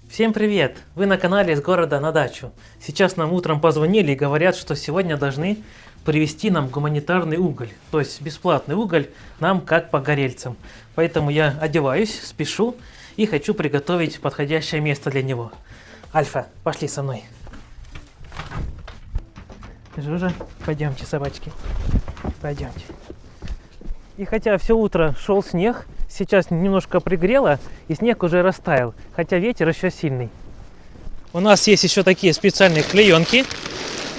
Всем привет! Вы на канале «Из города на дачу». Сейчас нам утром позвонили и говорят, что сегодня должны привезти нам гуманитарный уголь. То есть бесплатный уголь нам как погорельцам. Поэтому я одеваюсь, спешу и хочу приготовить подходящее место для него. Альфа, пошли со мной. Жужа, пойдемте, собачки. Пойдемте. И хотя все утро шел снег, сейчас немножко пригрело, и снег уже растаял, хотя ветер еще сильный. У нас есть еще такие специальные клеенки.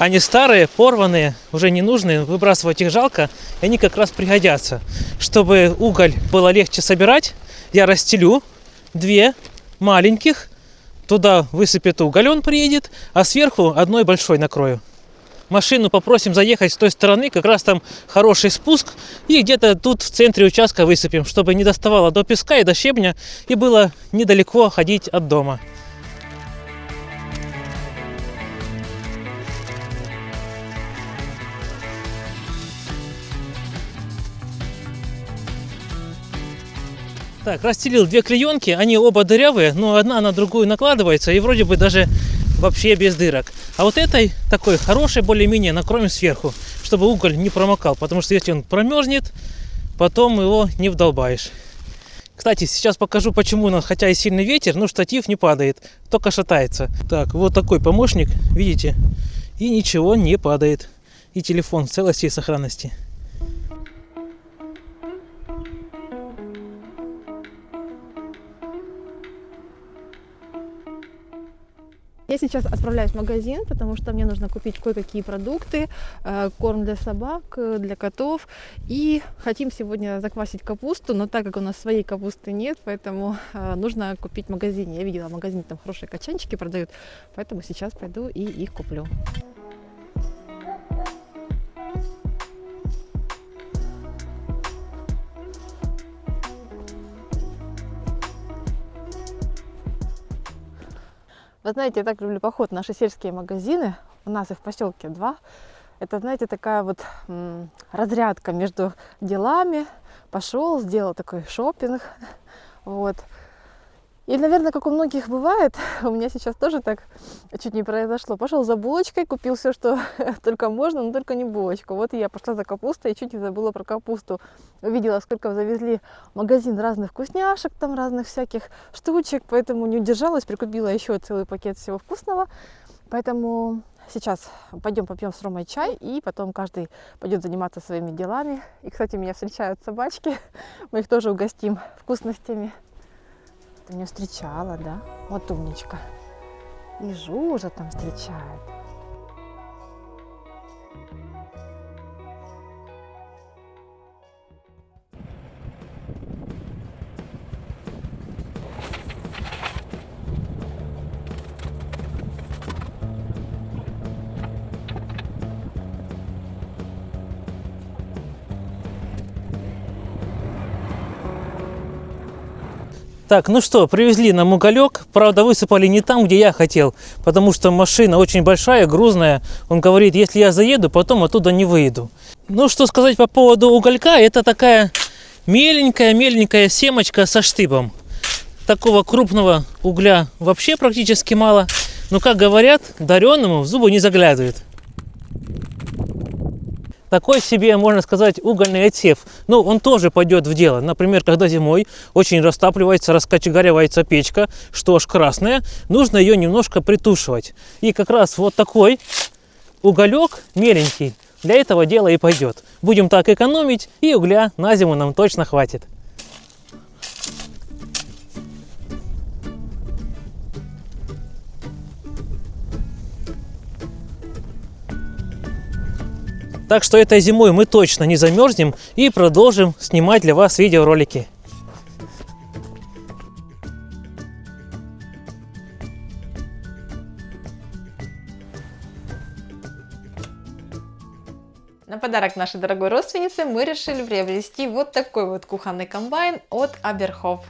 Они старые, порванные, уже не нужные, выбрасывать их жалко, и они как раз пригодятся. Чтобы уголь было легче собирать, я расстелю 2 маленьких, туда высыпет уголь, он приедет, а сверху одной большой накрою. Машину попросим заехать с той стороны, как раз там хороший спуск, и где-то тут в центре участка высыпем, чтобы не доставало до песка и до щебня, и было недалеко ходить от дома. Так, расстелил 2 клеенки, они оба дырявые, но одна на другую накладывается, и вроде бы даже вообще без дырок. А вот этой, такой хорошей, более-менее, накроем сверху, чтобы уголь не промокал, потому что если он промерзнет, потом его не вдолбаешь. Кстати, сейчас покажу, почему у нас, хотя и сильный ветер, но штатив не падает, только шатается. Так, вот такой помощник, видите, и ничего не падает. И телефон в целости и сохранности. Я сейчас отправляюсь в магазин, потому что мне нужно купить кое-какие продукты, корм для собак, для котов. И хотим сегодня заквасить капусту, но так как у нас своей капусты нет, поэтому нужно купить в магазине. Я видела в магазине, там хорошие качанчики продают, поэтому сейчас пойду и их куплю. Вы знаете, я так люблю поход в наши сельские магазины. У нас их в поселке 2. Это, знаете, такая вот разрядка между делами. Пошел, сделал такой шопинг. Вот. И, наверное, как у многих бывает, у меня сейчас тоже так чуть не произошло. Пошел за булочкой, купил все, что только можно, но только не булочку. Вот и я пошла за капустой и чуть не забыла про капусту. Увидела, сколько завезли в магазин разных вкусняшек, там разных всяких штучек, поэтому не удержалась, прикупила еще целый пакет всего вкусного. Поэтому сейчас пойдем попьем с Ромой чай, и потом каждый пойдет заниматься своими делами. И, кстати, меня встречают собачки, мы их тоже угостим вкусностями. Ты меня встречала, да? Вот умничка. И Жужа там встречает. Так, ну что, привезли нам уголек. Правда, высыпали не там, где я хотел, потому что машина очень большая, грузная. Он говорит, если я заеду, потом оттуда не выеду. Ну, что сказать по поводу уголька, это такая меленькая семечка со штыбом. Такого крупного угля вообще практически мало. Но, как говорят, дареному в зубы не заглядывает. Такой себе, можно сказать, угольный отсев. Но он тоже пойдет в дело. Например, когда зимой очень растапливается, раскочегаривается печка, что аж красная, нужно ее немножко притушивать. И как раз вот такой уголек меленький для этого дела и пойдет. Будем так экономить, и угля на зиму нам точно хватит. Так что этой зимой мы точно не замерзнем и продолжим снимать для вас видеоролики. На подарок нашей дорогой родственнице мы решили приобрести вот такой вот кухонный комбайн от Aberhof.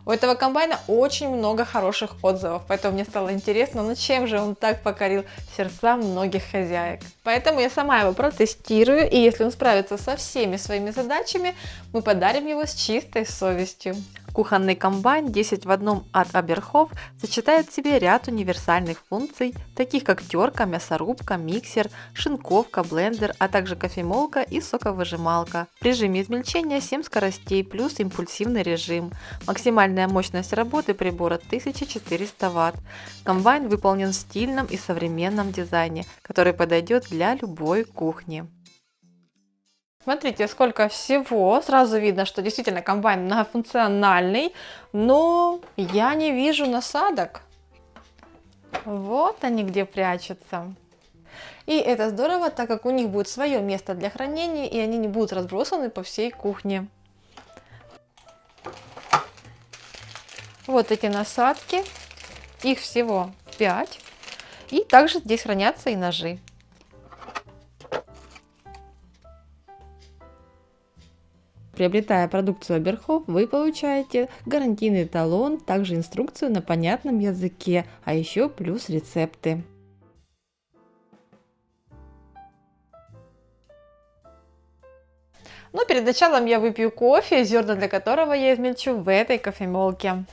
У этого комбайна очень много хороших отзывов, поэтому мне стало интересно, ну чем же он так покорил сердца многих хозяек. Поэтому я сама его протестирую, и если он справится со всеми своими задачами, мы подарим его с чистой совестью. Кухонный комбайн 10 в 1 от Оберхоф сочетает в себе ряд универсальных функций, таких как терка, мясорубка, миксер, шинковка, блендер, а также кофемолка и соковыжималка. В режиме измельчения 7 скоростей плюс импульсивный режим. Максимальная мощность работы прибора 1400 Вт. Комбайн выполнен в стильном и современном дизайне, который подойдет для любой кухни. Смотрите, сколько всего. Сразу видно, что действительно комбайн многофункциональный, но я не вижу насадок. Вот они где прячутся. И это здорово, так как у них будет свое место для хранения, и они не будут разбросаны по всей кухне. Вот эти насадки. Их всего 5. И также здесь хранятся и ножи. Приобретая продукцию Оберхоф, вы получаете гарантийный талон, также инструкцию на понятном языке, а еще плюс рецепты. Но перед началом я выпью кофе, зерна для которого я измельчу в этой кофемолке.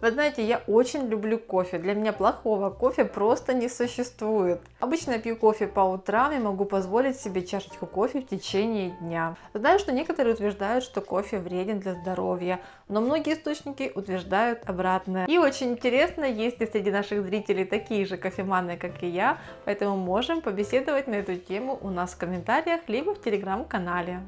Вы знаете, я очень люблю кофе. Для меня плохого кофе просто не существует. Обычно я пью кофе по утрам и могу позволить себе чашечку кофе в течение дня. Знаю, что некоторые утверждают, что кофе вреден для здоровья, но многие источники утверждают обратное. И очень интересно, есть ли среди наших зрителей такие же кофеманы, как и я, поэтому можем побеседовать на эту тему у нас в комментариях, либо в телеграм-канале.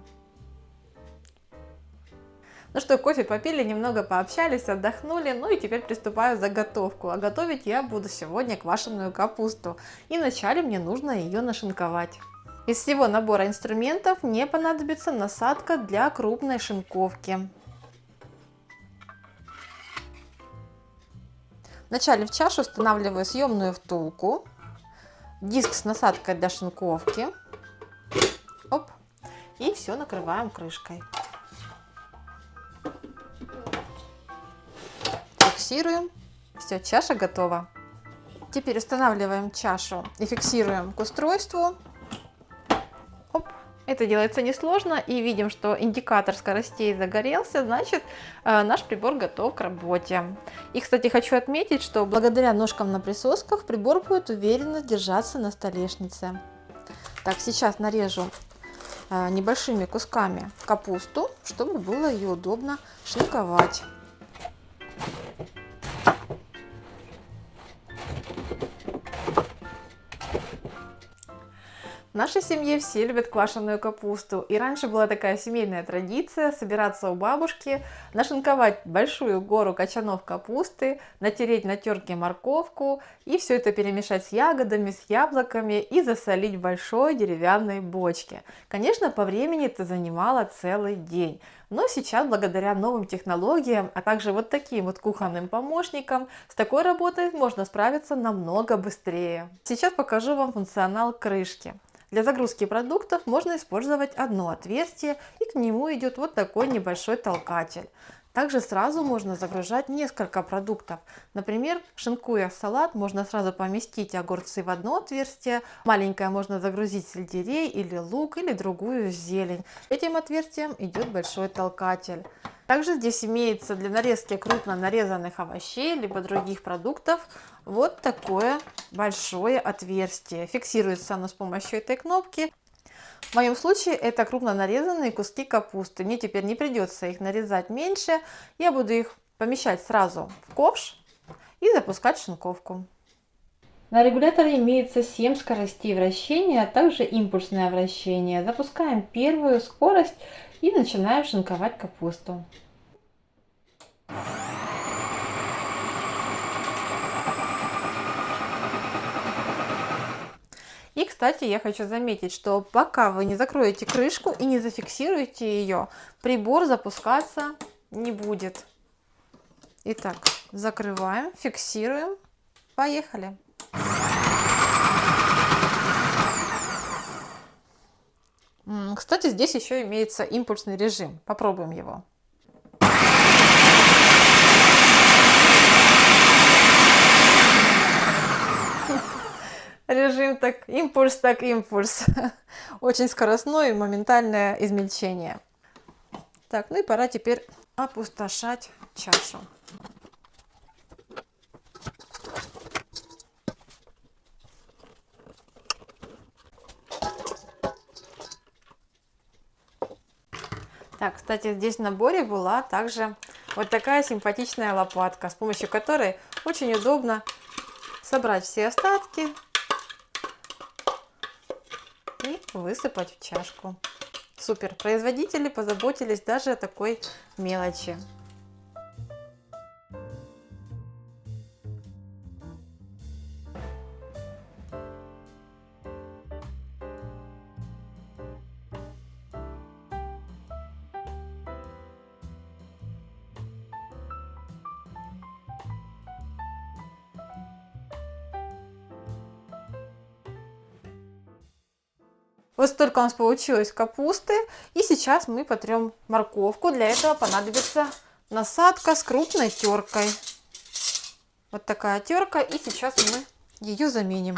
Ну что, кофе попили, немного пообщались, отдохнули, ну и теперь приступаю за готовку. А готовить я буду сегодня квашеную капусту. И вначале мне нужно ее нашинковать. Из всего набора инструментов мне понадобится насадка для крупной шинковки. Вначале в чашу устанавливаю съемную втулку, диск с насадкой для шинковки. Оп. И все накрываем крышкой. Фиксируем. Все, чаша готова. Теперь устанавливаем чашу и фиксируем к устройству. Оп. Это делается несложно, и видим, что индикатор скоростей загорелся, значит, наш прибор готов к работе. И, кстати, хочу отметить, что благодаря ножкам на присосках прибор будет уверенно держаться на столешнице. Так, сейчас нарежу небольшими кусками капусту, чтобы было ее удобно шинковать. В нашей семье все любят квашеную капусту, и раньше была такая семейная традиция собираться у бабушки, нашинковать большую гору кочанов капусты, натереть на терке морковку и все это перемешать с ягодами, с яблоками и засолить в большой деревянной бочке. Конечно, по времени это занимало целый день. Но сейчас, благодаря новым технологиям, а также вот таким вот кухонным помощникам, с такой работой можно справиться намного быстрее. Сейчас покажу вам функционал крышки. Для загрузки продуктов можно использовать одно отверстие, и к нему идет вот такой небольшой толкатель. Также сразу можно загружать несколько продуктов. Например, шинкуя салат, можно сразу поместить огурцы в одно отверстие, маленькое можно загрузить сельдерей или лук или другую зелень. Этим отверстием идет большой толкатель. Также здесь имеется для нарезки крупно нарезанных овощей либо других продуктов вот такое большое отверстие. Фиксируется оно с помощью этой кнопки. В моем случае это крупно нарезанные куски капусты. Мне теперь не придется их нарезать меньше. Я буду их помещать сразу в ковш и запускать шинковку. На регуляторе имеется 7 скоростей вращения, а также импульсное вращение. Запускаем первую скорость и начинаем шинковать капусту. И, кстати, я хочу заметить, что пока вы не закроете крышку и не зафиксируете ее, прибор запускаться не будет. Итак, закрываем, фиксируем. Поехали! Кстати, здесь еще имеется импульсный режим. Попробуем его. Режим так импульс. Очень скоростной, моментальное измельчение. Так, ну и пора теперь опустошать чашу. Так, кстати, здесь в наборе была также вот такая симпатичная лопатка, с помощью которой очень удобно собрать все остатки и высыпать в чашку. Супер! Производители позаботились даже о такой мелочи. Вот столько у нас получилось капусты. И сейчас мы потрем морковку. Для этого понадобится насадка с крупной теркой. Вот такая терка. И сейчас мы ее заменим.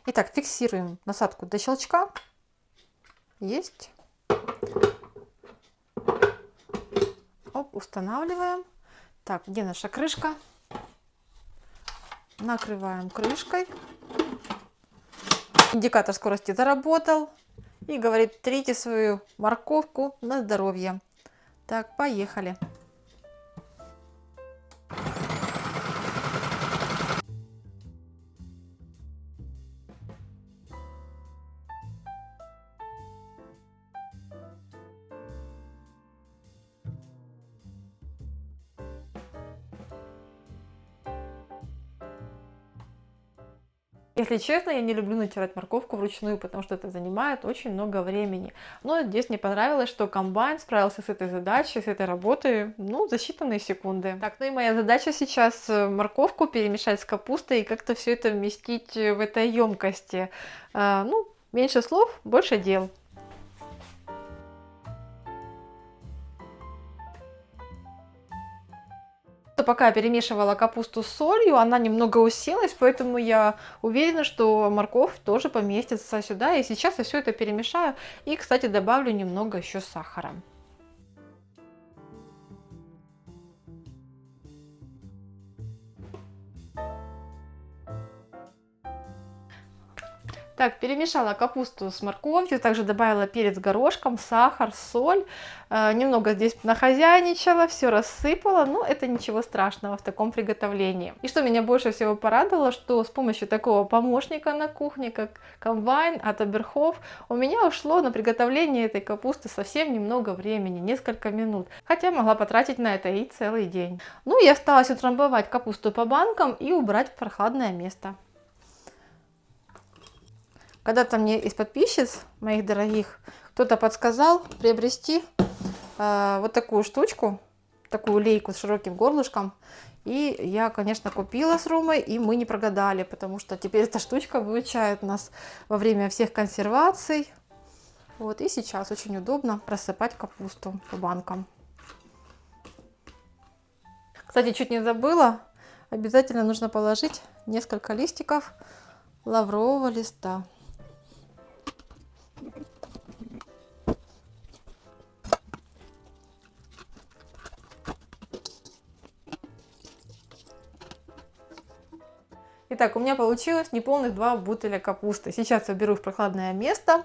Итак, фиксируем насадку до щелчка. Есть. Оп, устанавливаем. Так, где наша крышка? Накрываем крышкой. Индикатор скорости заработал. И говорит, трите свою морковку на здоровье. Так, поехали. Если честно, я не люблю натирать морковку вручную, потому что это занимает очень много времени. Но здесь мне понравилось, что комбайн справился с этой задачей, с этой работой, ну, за считанные секунды. Так, ну и моя задача сейчас морковку перемешать с капустой и как-то все это вместить в этой емкости. Ну, меньше слов, больше дел. Пока я перемешивала капусту с солью, она немного уселась, поэтому я уверена, что морковь тоже поместится сюда. И сейчас я все это перемешаю и, кстати, добавлю немного еще сахара. Так, перемешала капусту с морковью, также добавила перец горошком, сахар, соль. Немного здесь нахозяйничала, все рассыпала, но это ничего страшного в таком приготовлении. И что меня больше всего порадовало, что с помощью такого помощника на кухне, как комбайн от Оберхоф, у меня ушло на приготовление этой капусты совсем немного времени, несколько минут. Хотя могла потратить на это и целый день. Ну и осталось утрамбовать капусту по банкам и убрать в прохладное место. Когда-то мне из подписчиц, моих дорогих, кто-то подсказал приобрести вот такую штучку, такую лейку с широким горлышком. И я, конечно, купила с Ромой, и мы не прогадали, потому что теперь эта штучка выручает нас во время всех консерваций. Вот, и сейчас очень удобно рассыпать капусту по банкам. Кстати, чуть не забыла, обязательно нужно положить несколько листиков лаврового листа. Итак, у меня получилось неполных 2 бутыля капусты. Сейчас я беру в прохладное место,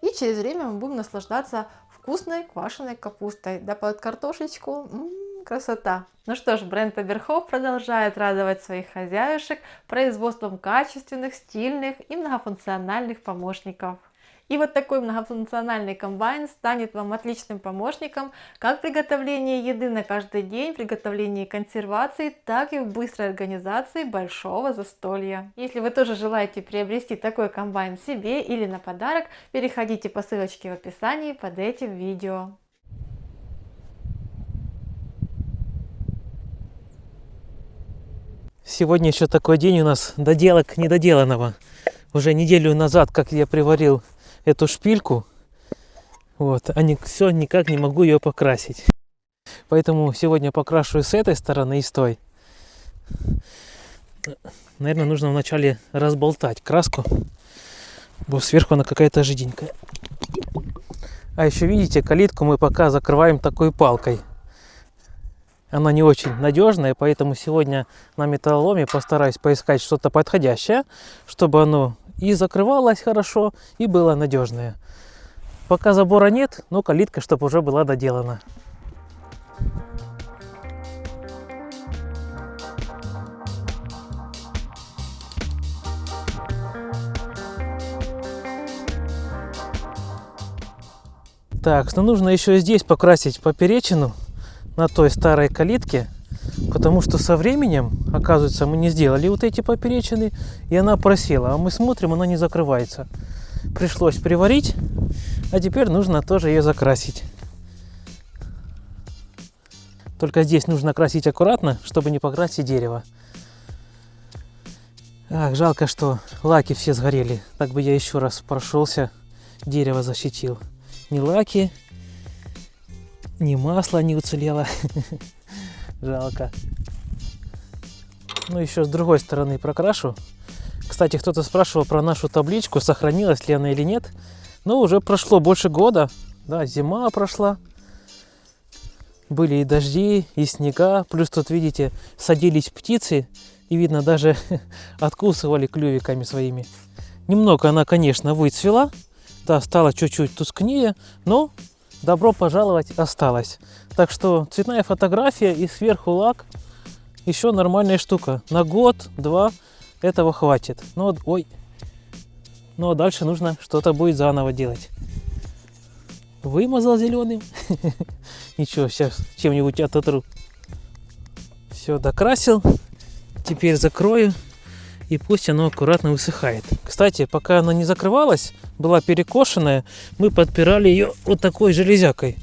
и через время мы будем наслаждаться вкусной квашеной капустой. Да под картошечку. Красота! Ну что ж, бренд Оберхоф продолжает радовать своих хозяюшек производством качественных, стильных и многофункциональных помощников. И вот такой многофункциональный комбайн станет вам отличным помощником как в приготовлении еды на каждый день, в приготовлении консервации, так и в быстрой организации большого застолья. Если вы тоже желаете приобрести такой комбайн себе или на подарок, переходите по ссылочке в описании под этим видео. Сегодня еще такой день у нас доделок недоделанного. Уже неделю назад, как я приварил эту шпильку, вот, все никак не могу ее покрасить. Поэтому сегодня покрашу с этой стороны и с той. Наверное, нужно вначале разболтать краску, бо сверху она какая-то жиденькая. А еще видите, калитку мы пока закрываем такой палкой. Она не очень надежная, поэтому сегодня на металлоломе постараюсь поискать что-то подходящее, чтобы оно и закрывалось хорошо, и было надежное. Пока забора нет, но калитка, чтобы уже была доделана. Так, ну нужно еще здесь покрасить поперечину на той старой калитке, потому что со временем, оказывается, мы не сделали вот эти поперечины, и она просела, а мы смотрим, она не закрывается. Пришлось приварить, а теперь нужно тоже ее закрасить. Только здесь нужно красить аккуратно, чтобы не покрасить дерево. Ах, жалко, что лаки все сгорели, так бы я еще раз прошелся, дерево защитил. Ни лаки, ни масло не уцелело. Жалко. Ну, еще с другой стороны прокрашу. Кстати, кто-то спрашивал про нашу табличку, сохранилась ли она или нет. Ну, уже прошло больше года. Да, зима прошла. Были и дожди, и снега. Плюс тут, видите, садились птицы. И, видно, даже откусывали клювиками своими. Немного она, конечно, выцвела. Да, стала чуть-чуть тускнее, но добро пожаловать осталось. Так что цветная фотография и сверху лак еще нормальная штука. На год-два этого хватит. Но, ой, но дальше нужно что-то будет заново делать. Вымазал зеленым. Ничего, сейчас чем-нибудь ототру. Все, докрасил. Теперь закрою. И пусть оно аккуратно высыхает. Кстати, пока она не закрывалась, была перекошенная, мы подпирали ее вот такой железякой.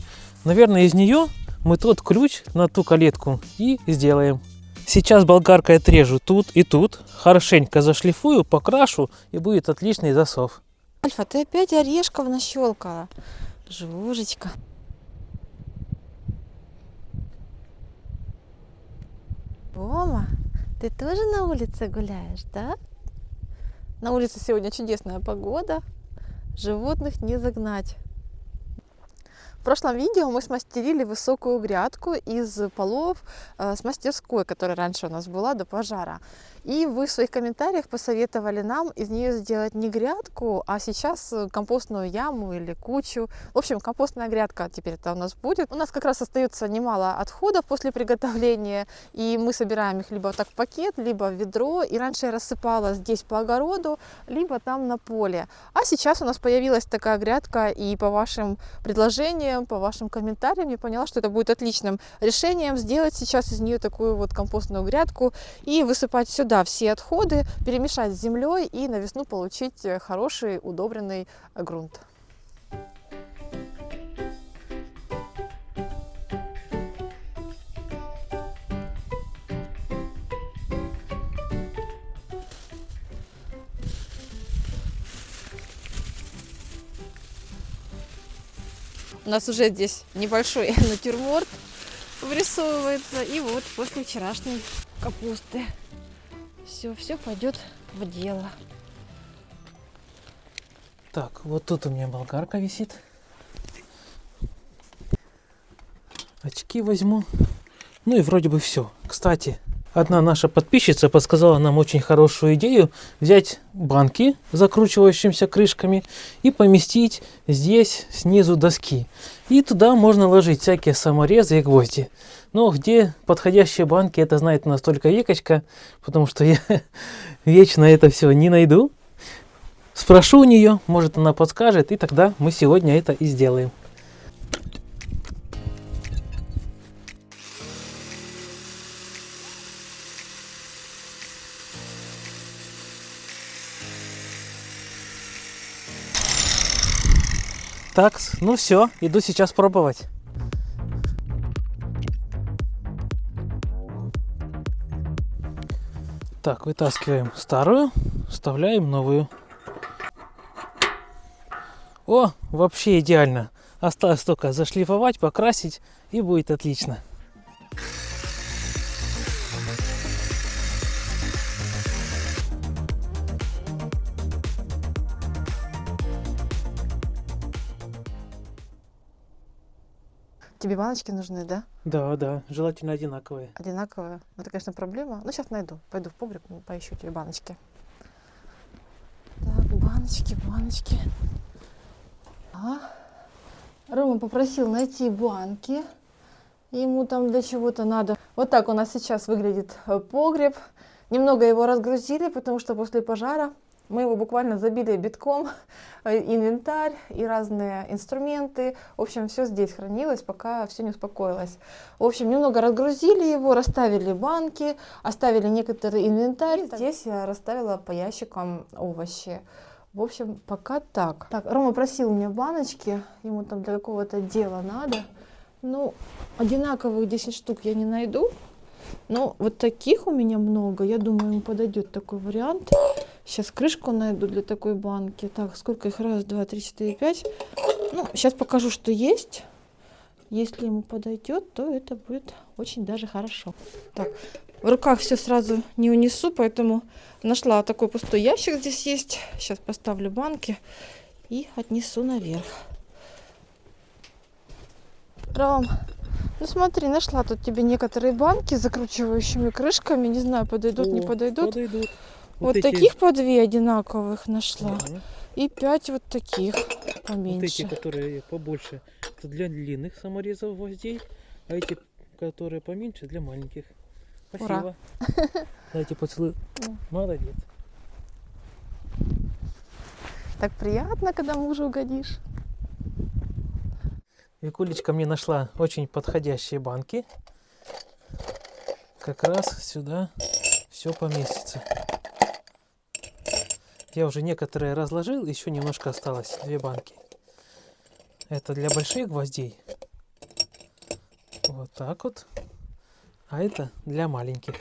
Наверное, из нее мы тот ключ на ту калитку и сделаем. Сейчас болгаркой отрежу тут и тут, хорошенько зашлифую, покрашу, и будет отличный засов. Альфа, ты опять орешков нащелкала. Жужечка. Рома, ты тоже на улице гуляешь, да? На улице сегодня чудесная погода. Животных не загнать. В прошлом видео мы смастерили высокую грядку из полов с мастерской, которая раньше у нас была до пожара. И вы в своих комментариях посоветовали нам из нее сделать не грядку, а сейчас компостную яму или кучу. В общем, компостная грядка теперь это у нас будет. У нас как раз остается немало отходов после приготовления, и мы собираем их либо так в пакет, либо в ведро. И раньше я рассыпала здесь по огороду, либо там на поле. А сейчас у нас появилась такая грядка, и по вашим предложениям, по вашим комментариям я поняла, что это будет отличным решением сделать сейчас из нее такую вот компостную грядку и высыпать сюда все отходы, перемешать с землей и на весну получить хороший удобренный грунт. У нас уже здесь небольшой натюрморт вырисовывается. И вот после вчерашней капусты все пойдет в дело. Так, вот тут у меня болгарка висит. Очки возьму. Ну и вроде бы все. Кстати, одна наша подписчица подсказала нам очень хорошую идею взять банки с закручивающимися крышками и поместить здесь снизу доски. И туда можно ложить всякие саморезы и гвозди. Но где подходящие банки, это знает у нас только Викочка, потому что я вечно это все не найду. Спрошу у нее, может она подскажет, и тогда мы сегодня это и сделаем. Так, ну все, иду сейчас пробовать. Так, вытаскиваем старую, вставляем новую. О, вообще идеально. Осталось только зашлифовать, покрасить, и будет отлично. Тебе баночки нужны, да? Да, да, желательно одинаковые. Одинаковые. Ну, это, конечно, проблема. Ну, сейчас найду. Пойду в погреб, поищу тебе баночки. Так, баночки, баночки. Рома попросил найти банки. Ему там для чего-то надо. Вот так у нас сейчас выглядит погреб. Немного его разгрузили, потому что после пожара мы его буквально забили битком. Инвентарь и разные инструменты. В общем, все здесь хранилось, пока все не успокоилось. В общем, немного разгрузили его, расставили банки, оставили некоторый инвентарь. Здесь я расставила по ящикам овощи. В общем, пока так. Так, Рома просил у меня баночки, ему там для какого-то дела надо. Ну, одинаковых 10 штук я не найду. Но вот таких у меня много. Я думаю, ему подойдет такой вариант. Сейчас крышку найду для такой банки. Так, сколько их? Раз, два, три, четыре, пять. Ну, сейчас покажу, что есть. Если ему подойдет, то это будет очень даже хорошо. Так, в руках все сразу не унесу, поэтому нашла такой пустой ящик здесь есть. Сейчас поставлю банки и отнесу наверх. Ром, ну смотри, нашла тут тебе некоторые банки с закручивающими крышками. Не знаю, подойдут, не подойдут. Подойдут. Вот эти... таких по 2 одинаковых нашла. Ага. И 5 вот таких поменьше. Вот эти, которые побольше, это для длинных саморезов гвоздей, а эти, которые поменьше, для маленьких. Спасибо. Ура. Дайте поцелуй. Молодец. Так приятно, когда мужу угодишь. Викулечка мне нашла очень подходящие банки. Как раз сюда все поместится. Я уже некоторые разложил, еще немножко осталось, 2 банки. Это для больших гвоздей. Вот так вот. А это для маленьких.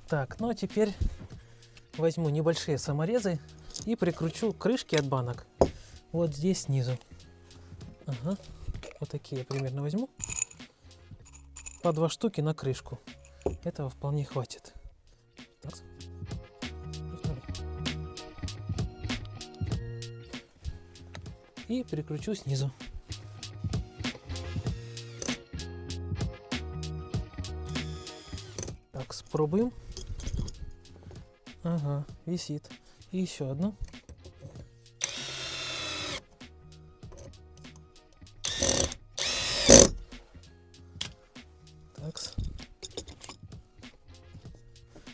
Так, ну а теперь возьму небольшие саморезы и прикручу крышки от банок вот здесь снизу. Ага. Вот такие я примерно возьму. По 2 штуки на крышку. Этого вполне хватит. Так. И прикручу снизу. Так, спробуем. Ага, висит. И еще одну.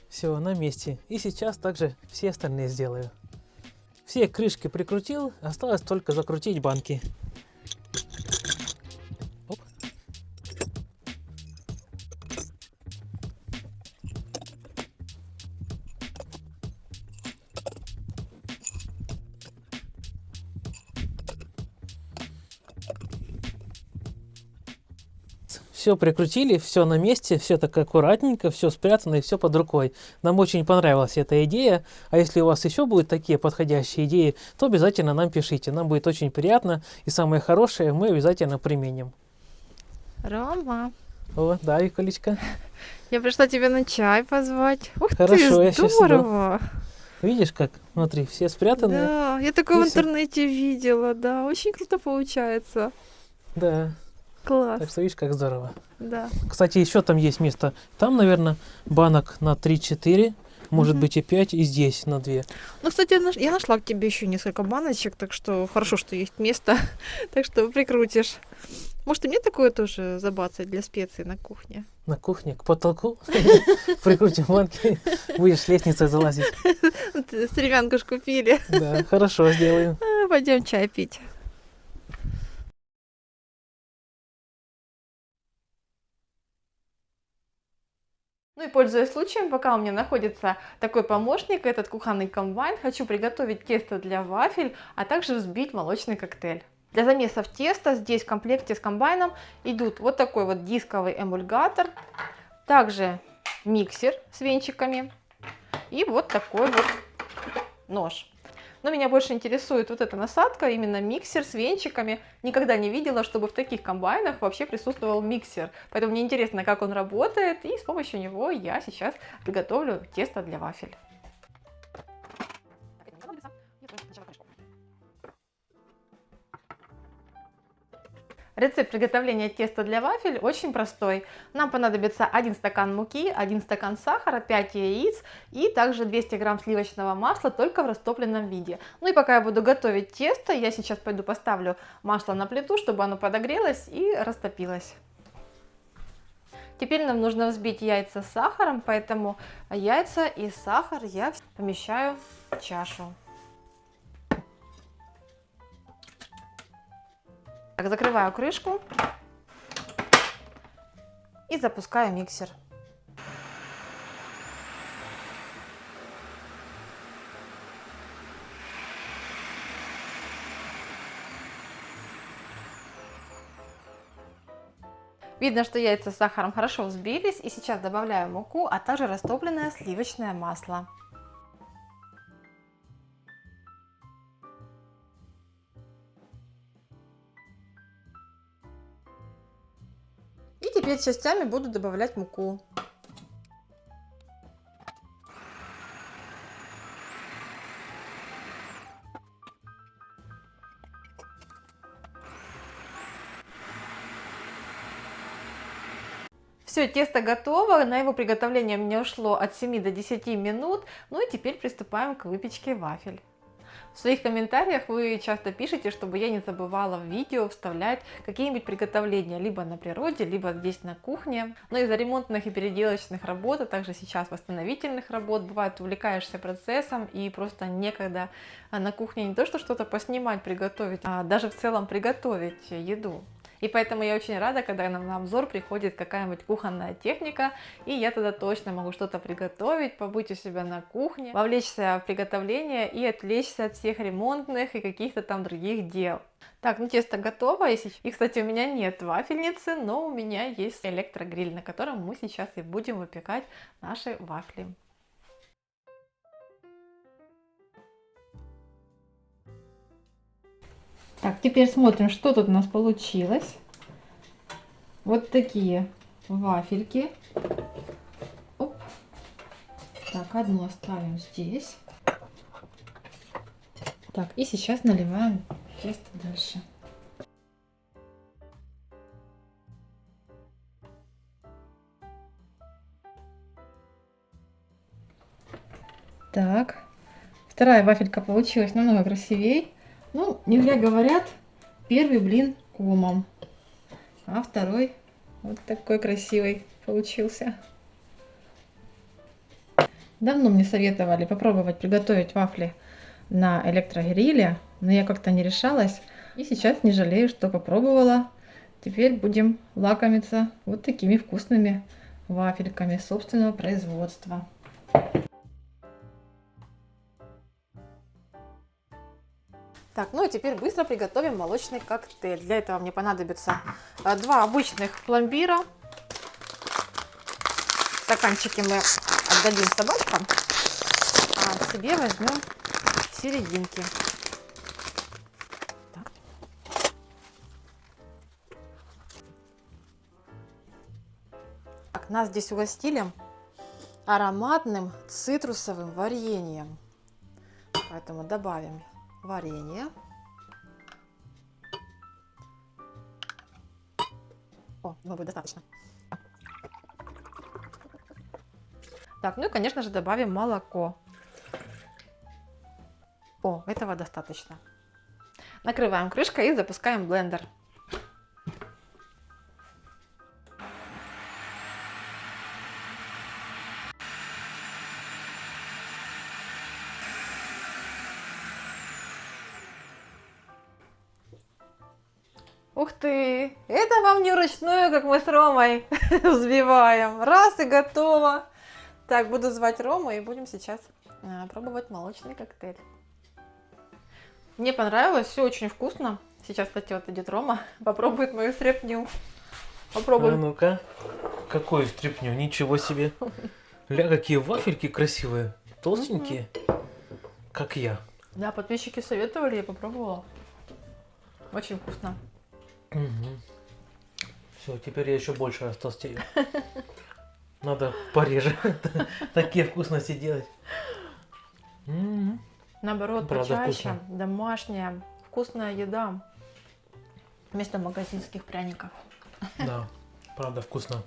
Все, на месте. И сейчас также все остальные сделаю. Все крышки прикрутил, осталось только закрутить банки. Оп. Все прикрутили, все на месте, все так аккуратненько, все спрятано и все под рукой. Нам очень понравилась эта идея. А если у вас еще будут такие подходящие идеи, то обязательно нам пишите. Нам будет очень приятно. И самое хорошее мы обязательно применим. Рома. О, да, Викулечка. Я пришла тебя на чай позвать. Ух Хорошо, я ты, щас здорово. Видишь как? Смотри, все спрятаны. Да, я такое в И всё. интернете видела, да. Очень круто получается. Да. Класс. Так что видишь, как здорово. Да. Кстати, еще там есть место. Там, наверное, банок на 3-4, может быть и 5, и здесь на 2. Ну, кстати, я нашла к тебе еще несколько баночек, так что хорошо, что есть место. Так что прикрутишь. Может, и мне такое тоже забацать для специй на кухне? На кухне к потолку прикрутим банки, будешь с лестницы залазить. Стремянку ж купили. Да, хорошо, сделаем. Пойдем чай пить. Ну и пользуясь случаем, пока у меня находится такой помощник, этот кухонный комбайн, хочу приготовить тесто для вафель, а также взбить молочный коктейль. Для замесов теста здесь в комплекте с комбайном идут вот такой вот дисковый эмульгатор, также миксер с венчиками и вот такой вот нож. Но меня больше интересует вот эта насадка, именно миксер с венчиками. Никогда не видела, чтобы в таких комбайнах вообще присутствовал миксер. Поэтому мне интересно, как он работает, и с помощью него я сейчас приготовлю тесто для вафель. Рецепт приготовления теста для вафель очень простой. Нам понадобится 1 стакан муки, 1 стакан сахара, 5 яиц и также 200 грамм сливочного масла, только в растопленном виде. Ну и пока я буду готовить тесто, я сейчас пойду поставлю масло на плиту, чтобы оно подогрелось и растопилось. Теперь нам нужно взбить яйца с сахаром, поэтому яйца и сахар я помещаю в чашу. Так, закрываю крышку и запускаю миксер. Видно, что яйца с сахаром хорошо взбились, и сейчас добавляю муку, а также растопленное сливочное масло. И теперь частями буду добавлять муку. Все, тесто готово, на его приготовление мне ушло от 7 до 10 минут. Ну и теперь приступаем к выпечке вафель. В своих комментариях вы часто пишете, чтобы я не забывала в видео вставлять какие-нибудь приготовления либо на природе, либо здесь на кухне. Но из-за ремонтных и переделочных работ, а также сейчас восстановительных работ, бывает увлекаешься процессом и просто некогда на кухне не то что что-то поснимать, приготовить, а даже в целом приготовить еду. И поэтому я очень рада, когда нам на обзор приходит какая-нибудь кухонная техника, и я тогда точно могу что-то приготовить, побыть у себя на кухне, вовлечься в приготовление и отвлечься от всех ремонтных и каких-то там других дел. Так, ну тесто готово, и, кстати, у меня нет вафельницы, но у меня есть электрогриль, на котором мы сейчас и будем выпекать наши вафли. Так, теперь смотрим, что тут у нас получилось. Вот такие вафельки. Оп. Так, одну оставим здесь. Так, и сейчас наливаем тесто дальше. Так, вторая вафелька получилась намного красивее. Ну, не зря говорят, первый блин комом, а второй вот такой красивый получился. Давно мне советовали попробовать приготовить вафли на электрогриле, но я как-то не решалась. И сейчас не жалею, что попробовала. Теперь будем лакомиться вот такими вкусными вафельками собственного производства. Так, ну и теперь быстро приготовим молочный коктейль. Для этого мне понадобится 2 обычных пломбира. Стаканчики мы отдадим собачкам, а себе возьмем серединки. Так, нас здесь угостили ароматным цитрусовым вареньем. Поэтому добавим варенье. О, его будет достаточно. Так, ну и, конечно же, добавим молоко. О, этого достаточно. Накрываем крышкой и запускаем блендер. Ух ты! Это вам не вручную, как мы с Ромой взбиваем. Раз и готово. Так, буду звать Рому и будем сейчас пробовать молочный коктейль. Мне понравилось, все очень вкусно. Сейчас, кстати, вот идет Рома, попробует мою стряпню. А Попробуй. ну-ка. Какую стряпню? Ничего себе. Ля, какие вафельки красивые. Толстенькие. Как я. Да, подписчики советовали, я попробовала. Очень вкусно. Все, теперь я еще больше растолстею. Надо пореже такие вкусности делать. Наоборот, Правда, почаще. вкусно. Домашняя, вкусная еда. Вместо магазинских пряников. Да, правда вкусно.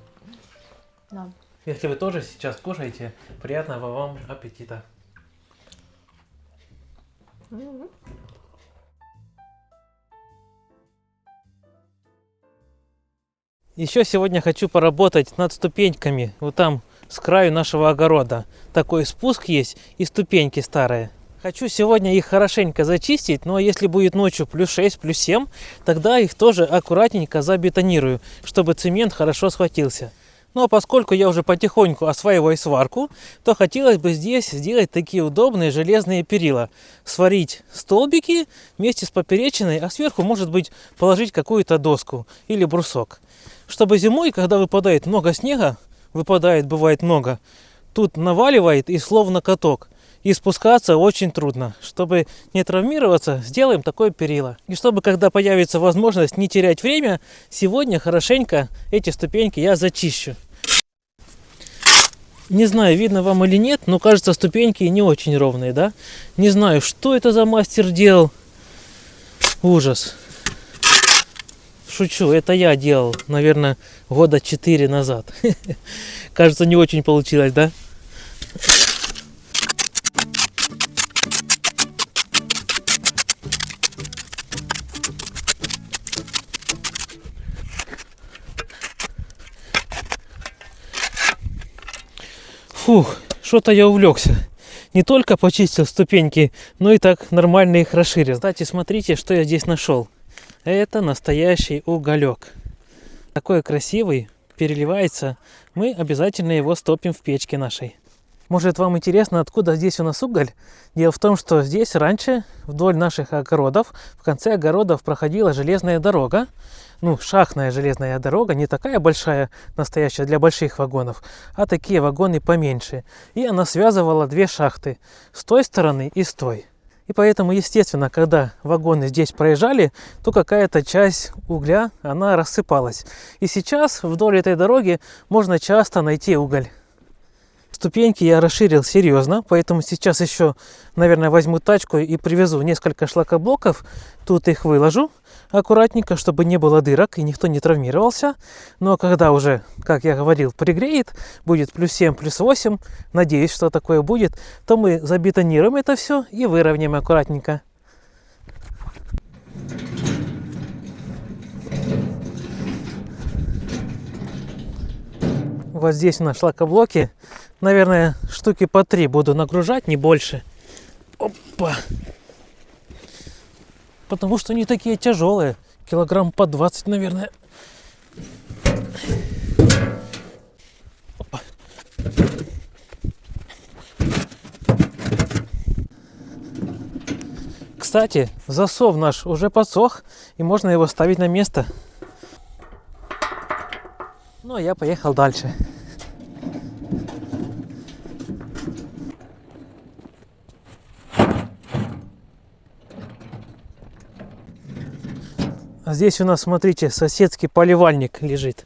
Да. Если вы тоже сейчас кушаете, приятного вам аппетита. Еще сегодня хочу поработать над ступеньками. Вот там с краю нашего огорода. Такой спуск есть и ступеньки старые. Хочу сегодня их хорошенько зачистить, но если будет ночью плюс 6, плюс 7, тогда их тоже аккуратненько забетонирую, чтобы цемент хорошо схватился. Ну а поскольку я уже потихоньку осваиваю сварку, то хотелось бы здесь сделать такие удобные железные перила. Сварить столбики вместе с поперечиной, а сверху, может быть, положить какую-то доску или брусок. Чтобы зимой, когда выпадает много снега, бывает много, тут наваливает и словно каток. И спускаться очень трудно. Чтобы не травмироваться, сделаем такое перила. И чтобы, когда появится возможность не терять время, сегодня хорошенько эти ступеньки я зачищу. Не знаю, видно вам или нет, но кажется, ступеньки не очень ровные, да? Не знаю, что это за мастер делал. Ужас. Шучу, это я делал, наверное, года 4 назад. Кажется, не очень получилось, да? Фух, что-то я увлекся. Не только почистил ступеньки, но и так нормально их расширил. Кстати, смотрите, что я здесь нашел. Это настоящий уголек. Такой красивый, переливается. Мы обязательно его стопим в печке нашей. Может, вам интересно, откуда здесь у нас уголь? Дело в том, что здесь раньше, вдоль наших огородов, в конце огородов проходила железная дорога. Ну, шахтная железная дорога, не такая большая, настоящая для больших вагонов, а такие вагоны поменьше. И она связывала две шахты, с той стороны и с той. И поэтому, естественно, когда вагоны здесь проезжали, то какая-то часть угля, она рассыпалась. И сейчас вдоль этой дороги можно часто найти уголь. Ступеньки я расширил серьезно, поэтому сейчас еще, наверное, возьму тачку и привезу несколько шлакоблоков. Тут их выложу аккуратненько, чтобы не было дырок и никто не травмировался. Но когда уже, как я говорил, пригреет, будет плюс 7, плюс 8, надеюсь, что такое будет, то мы забетонируем это все и выровняем аккуратненько. Вот здесь у нас шлакоблоки. Наверное, штуки по 3 буду нагружать, не больше. Опа! Потому что они такие тяжелые. Килограмм по 20, наверное. Опа. Кстати, засов наш уже подсох, и можно его ставить на место. Ну, а я поехал дальше. А здесь у нас, смотрите, соседский поливальник лежит,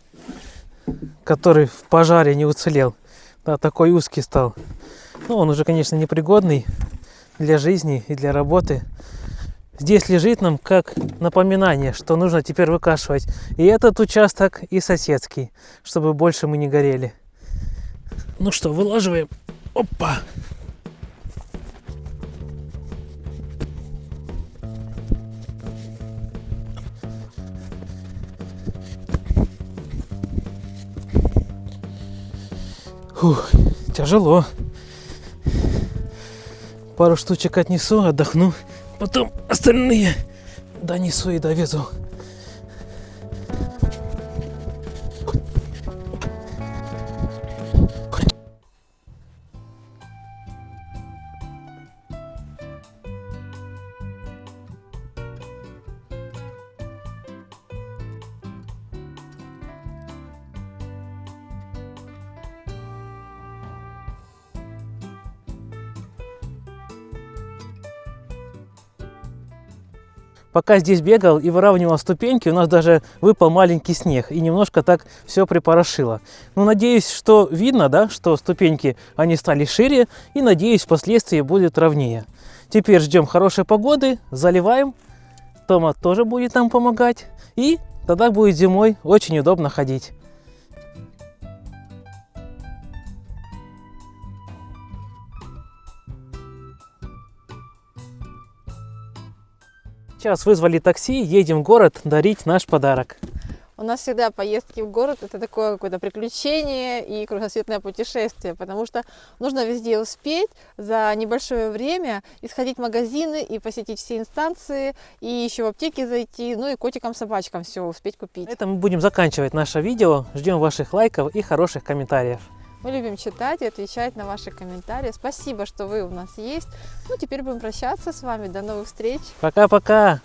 который в пожаре не уцелел. Да, такой узкий стал. Ну, он уже, конечно, непригодный для жизни и для работы. Здесь лежит нам как напоминание, что нужно теперь выкашивать и этот участок, и соседский, чтобы больше мы не горели. Ну что, вылаживаем. Опа! Фух, тяжело. Пару штучек отнесу, отдохну. Потом остальные донесу и довезу. Пока здесь бегал и выравнивал ступеньки, у нас даже выпал маленький снег и немножко так все припорошило. Ну, надеюсь, что видно, да, что ступеньки, они стали шире, и надеюсь, впоследствии будет ровнее. Теперь ждем хорошей погоды, заливаем. Тома тоже будет нам помогать, и тогда будет зимой очень удобно ходить. Сейчас вызвали такси, едем в город дарить наш подарок. У нас всегда поездки в город – это такое какое-то приключение и кругосветное путешествие, потому что нужно везде успеть за небольшое время и сходить в магазины, и посетить все инстанции, и еще в аптеки зайти, ну и котикам-собачкам все успеть купить. На этом мы будем заканчивать наше видео. Ждем ваших лайков и хороших комментариев. Мы любим читать и отвечать на ваши комментарии. Спасибо, что вы у нас есть. Ну, теперь будем прощаться с вами. До новых встреч. Пока-пока!